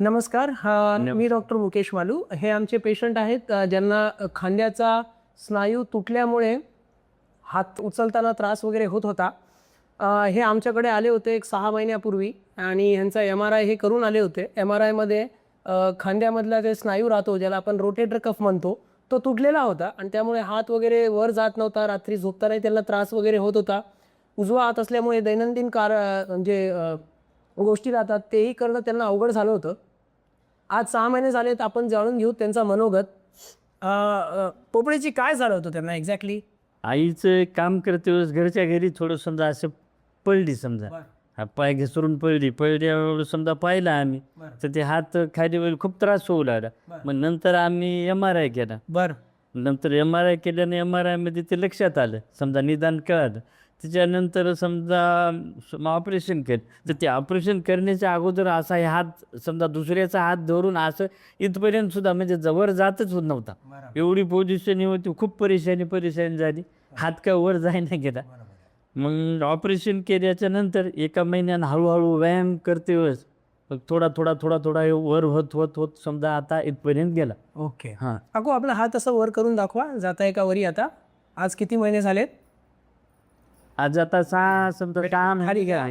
नमस्कार. मी डॉक्टर मुकेश मालू. हे आमचे पेशंट आहेत ज्यांना खांद्याचा स्नायू तुटल्यामुळे हात उचलताना त्रास वगैरे होत होता. हे आमच्याकडे आले होते एक 6 महिन्यापूर्वी आणि ह्यांचा MRI हे करून आले होते. MRIमध्ये खांद्यामधला जे स्नायू राहतो ज्याला आपण रोटेटर कफ म्हणतो तो तुटलेला होता आणि त्यामुळे हात वगैरे वर जात नव्हता. रात्री झोपतानाही त्यांना त्रास वगैरे होत होता. उजवा हात असल्यामुळे दैनंदिन गोष्टी राहतात तेही करणं त्यांना अवघड झालं होतं. आज 6 महिने झालेत. आपण जाणून घेऊ त्यांचा मनोगत. पोपळेची काय झालं होतं त्यांना एक्झॅक्टली? आईचं काम करते वेळेस घरच्या घरी थोडं समजा असं पडली समजा. हा पाय घसरून पडल्यावर समजा पाहिलं आम्ही तर ते हात खाली वेळी खूप त्रास होऊ लागला. मग नंतर आम्ही MRI केला. नंतर MRI केल्याने MRIमध्ये ते लक्षात आलं समजा निदान कळालं. त्याच्यानंतर समजा ऑपरेशन केलं तर ते ऑपरेशन करण्याच्या अगोदर असा हे हात समजा दुसऱ्याचा हात धरून असं इथपर्यंत सुद्धा म्हणजे जवळ जातच होत नव्हता. एवढी पोझिशन होती. खूप परेशानी झाली. हात काय वर जायना गेला. मग ऑपरेशन केल्याच्या नंतर 1 महिन्यानं हळूहळू व्यायाम करते वेळेस थोडा वर होत समजा आता इथपर्यंत गेला. ओके. काकू आपला हात असं वर करून दाखवा. जाता का वरी आता? आज किती महिने झालेत? आज आता 6 समजा काम खाली घ्या.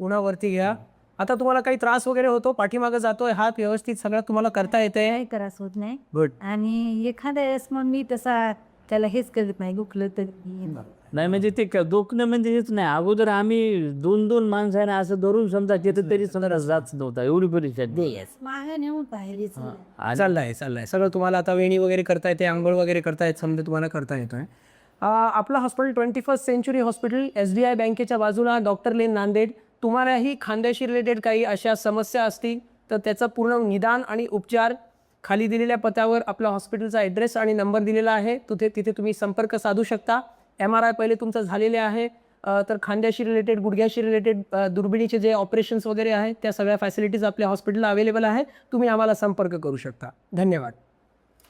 उन्हावरती घ्या. आता तुम्हाला काही त्रास वगैरे होतो? पाठीमागे जातोय हात व्यवस्थित सगळं तुम्हाला करता येतंय? काही त्रास होत नाही. गुड. आणि एखाद्या वेळेस मग मी तसा त्याला हेच करत नाही, दुखलं तर नाही म्हणजे ते दुखणं म्हणजे हेच नाही. अगोदर आम्ही 2 माणसांना असं धरून समजा तिथं तरी समजा जात नव्हता. एवढी परेशानी. मागे नेऊन पाहिजे. चाललाय सगळं तुम्हाला आता वेणी वगैरे करता येते, आंघोळ वगैरे करता येत, समजा तुम्हाला करता येतोय. आपलं hospital 21st century hospital SBI बँकेच्या बाजूला, डॉक्टर लेन, नांदेड. तुम्हालाही खांद्याशी रिलेटेड काही अशा समस्या असतील तर त्याचं पूर्ण निदान आणि उपचार खाली दिलेल्या पत्त्यावर आपल्या हॉस्पिटलचा ॲड्रेस आणि नंबर दिलेला आहे. तिथे तुम्ही संपर्क साधू शकता. MRI पहिले तुमचं झालेले आहे. तर खांद्याशी रिलेटेड, गुडघ्याशी रिलेटेड दुर्बिणीचे जे ऑपरेशन्स वगैरे आहेत त्या सगळ्या फॅसिलिटीज आपल्या हॉस्पिटलला अवेलेबल आहेत. तुम्ही आम्हाला संपर्क करू शकता. धन्यवाद.